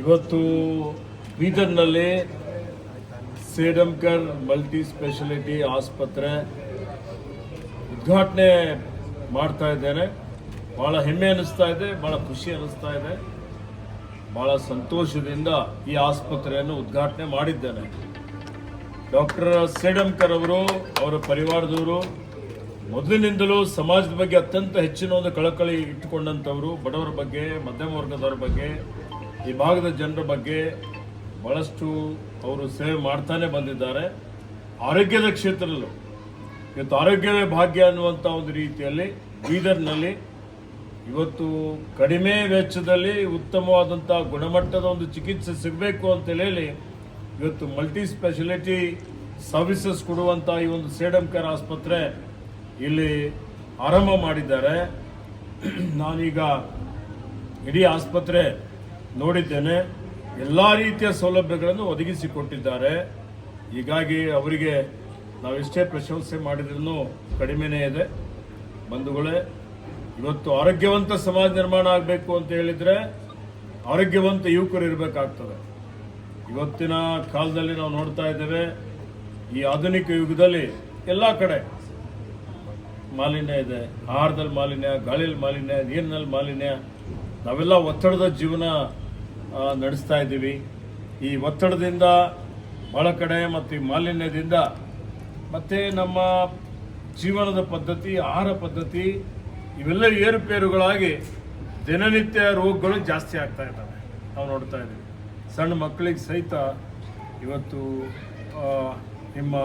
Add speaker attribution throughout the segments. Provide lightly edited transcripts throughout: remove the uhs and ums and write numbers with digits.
Speaker 1: ಇವತ್ತು ಬೀದರ್ನಲ್ಲಿ ಸೇಡಂಕರ್ multi speciality ಆಸ್ಪತ್ರೆ ಉದ್ಘಾಟನೆ ಮಾಡ್ತಾ ಇದ್ದೇನೆ. ಭಾಳ ಹೆಮ್ಮೆ ಅನ್ನಿಸ್ತಾ ಇದೆ, ಭಾಳ ಖುಷಿ ಅನ್ನಿಸ್ತಾ ಇದೆ, ಭಾಳ ಸಂತೋಷದಿಂದ ಈ ಆಸ್ಪತ್ರೆಯನ್ನು ಉದ್ಘಾಟನೆ ಮಾಡಿದ್ದೇನೆ. ಡಾಕ್ಟರ್ ಸೇಡಂಕರ್ ಅವರು, ಅವರ ಪರಿವಾರದವರು ಮೊದಲಿನಿಂದಲೂ ಸಮಾಜದ ಬಗ್ಗೆ ಅತ್ಯಂತ ಹೆಚ್ಚಿನ ಒಂದು ಕಳಕಳಿ ಇಟ್ಟುಕೊಂಡಂಥವರು. ಬಡವರ ಬಗ್ಗೆ, ಮಧ್ಯಮ ವರ್ಗದವರ ಬಗ್ಗೆ, ಈ ಭಾಗದ ಜನರ ಬಗ್ಗೆ ಭಾಳಷ್ಟು ಅವರು ಸೇವೆ ಮಾಡ್ತಾನೆ ಬಂದಿದ್ದಾರೆ. ಆರೋಗ್ಯದ ಕ್ಷೇತ್ರದಲ್ಲೂ ಇವತ್ತು ಆರೋಗ್ಯವೇ ಭಾಗ್ಯ ಅನ್ನುವಂಥ ಒಂದು ರೀತಿಯಲ್ಲಿ ಬೀದರ್ನಲ್ಲಿ ಇವತ್ತು ಕಡಿಮೆ ವೆಚ್ಚದಲ್ಲಿ ಉತ್ತಮವಾದಂಥ ಗುಣಮಟ್ಟದ ಒಂದು ಚಿಕಿತ್ಸೆ ಸಿಗಬೇಕು ಅಂತ ಹೇಳಿ ಇವತ್ತು ಮಲ್ಟಿ ಸ್ಪೆಷಾಲಿಟಿ ಸರ್ವಿಸಸ್ ಕೊಡುವಂಥ ಈ ಒಂದು ಸೇಡಂಕರ್ ಆಸ್ಪತ್ರೆ ಇಲ್ಲಿ ಆರಂಭ ಮಾಡಿದ್ದಾರೆ. ನಾನೀಗ ಇಡೀ ಆಸ್ಪತ್ರೆ ನೋಡಿದ್ದೇನೆ. ಎಲ್ಲ ರೀತಿಯ ಸೌಲಭ್ಯಗಳನ್ನು ಒದಗಿಸಿಕೊಟ್ಟಿದ್ದಾರೆ. ಹೀಗಾಗಿ ಅವರಿಗೆ ನಾವೆಷ್ಟೇ ಪ್ರಶಂಸೆ ಮಾಡಿದ್ರೂ ಕಡಿಮೆನೇ ಇದೆ. ಬಂಧುಗಳೇ, ಇವತ್ತು ಆರೋಗ್ಯವಂತ ಸಮಾಜ ನಿರ್ಮಾಣ ಆಗಬೇಕು ಅಂತ ಹೇಳಿದರೆ ಆರೋಗ್ಯವಂತ ಯುವಕರು ಇರಬೇಕಾಗ್ತದೆ. ಇವತ್ತಿನ ಕಾಲದಲ್ಲಿ ನಾವು ನೋಡ್ತಾ ಇದ್ದೇವೆ, ಈ ಆಧುನಿಕ ಯುಗದಲ್ಲಿ ಎಲ್ಲ ಕಡೆ ಮಾಲಿನ್ಯ ಇದೆ. ಆಹಾರದಲ್ಲಿ ಮಾಲಿನ್ಯ, ಗಾಳಿಯಲ್ಲಿ ಮಾಲಿನ್ಯ, ನೀರಿನಲ್ಲಿ ಮಾಲಿನ್ಯ. ನಾವೆಲ್ಲ ಒತ್ತಡದ ಜೀವನ ನಡೆಸ್ತಾ ಇದ್ದೀವಿ. ಈ ಒತ್ತಡದಿಂದ ಭಾಳ ಕಡೆ ಮತ್ತು ಈ ಮಾಲಿನ್ಯದಿಂದ ಮತ್ತು ನಮ್ಮ ಜೀವನದ ಪದ್ಧತಿ, ಆಹಾರ ಪದ್ಧತಿ ಇವೆಲ್ಲ ಏರುಪೇರುಗಳಾಗಿ ದಿನನಿತ್ಯ ರೋಗಗಳು ಜಾಸ್ತಿ ಆಗ್ತಾ ಇದ್ದಾವೆ. ನಾವು ನೋಡ್ತಾ ಇದ್ದೀವಿ. ಸಣ್ಣ ಮಕ್ಕಳಿಗೆ ಸಹಿತ ಇವತ್ತು ನಿಮ್ಮ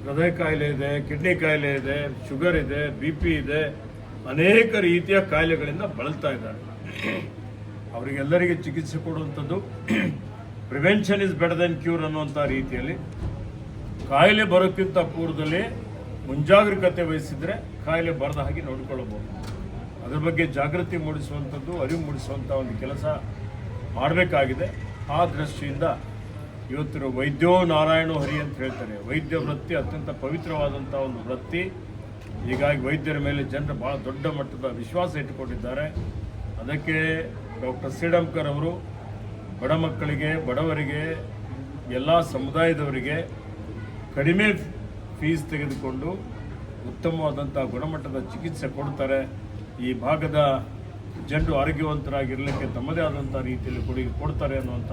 Speaker 1: ಹೃದಯ ಕಾಯಿಲೆ ಇದೆ, ಕಿಡ್ನಿ ಕಾಯಿಲೆ ಇದೆ, ಶುಗರ್ ಇದೆ, BP ಇದೆ, ಅನೇಕ ರೀತಿಯ ಕಾಯಿಲೆಗಳಿಂದ ಬಳಲ್ತಾ ಇದ್ದಾರೆ. ಅವರಿಗೆಲ್ಲರಿಗೆ ಚಿಕಿತ್ಸೆ ಕೊಡುವಂಥದ್ದು prevention is better then cure ಅನ್ನುವಂಥ ರೀತಿಯಲ್ಲಿ ಕಾಯಿಲೆ ಬರೋಕ್ಕಿಂತ ಪೂರ್ವದಲ್ಲಿ ಮುಂಜಾಗ್ರತೆ ವಹಿಸಿದರೆ ಕಾಯಿಲೆ ಬರದ ಹಾಗೆ ನೋಡಿಕೊಳ್ಳಬಹುದು. ಅದರ ಬಗ್ಗೆ ಜಾಗೃತಿ ಮೂಡಿಸುವಂಥದ್ದು, ಅರಿವು ಮೂಡಿಸುವಂಥ ಒಂದು ಕೆಲಸ ಮಾಡಬೇಕಾಗಿದೆ. ಆ ದೃಷ್ಟಿಯಿಂದ ಇವತ್ತಿನ ವೈದ್ಯೋ ನಾರಾಯಣೋ ಹರಿ ಅಂತ ಹೇಳ್ತಾರೆ. ವೈದ್ಯ ವೃತ್ತಿ ಅತ್ಯಂತ ಪವಿತ್ರವಾದಂಥ ಒಂದು ವೃತ್ತಿ. ಹೀಗಾಗಿ ವೈದ್ಯರ ಮೇಲೆ ಜನರು ಭಾಳ ದೊಡ್ಡ ಮಟ್ಟದ ವಿಶ್ವಾಸ ಇಟ್ಟುಕೊಂಡಿದ್ದಾರೆ. ಅದಕ್ಕೆ ಡಾಕ್ಟರ್ ಸೇಡಂಕರ್ ಅವರು ಬಡ ಮಕ್ಕಳಿಗೆ, ಬಡವರಿಗೆ, ಎಲ್ಲ ಸಮುದಾಯದವರಿಗೆ ಕಡಿಮೆ ಫೀಸ್ ತೆಗೆದುಕೊಂಡು ಉತ್ತಮವಾದಂಥ ಗುಣಮಟ್ಟದ ಚಿಕಿತ್ಸೆ ಕೊಡ್ತಾರೆ. ಈ ಭಾಗದ ಜನರು ಆರೋಗ್ಯವಂತರಾಗಿರಲಿಕ್ಕೆ ತಮ್ಮದೇ ಆದಂಥ ರೀತಿಯಲ್ಲಿ ಕೊಡುಗೆ ಕೊಡ್ತಾರೆ ಅನ್ನುವಂಥ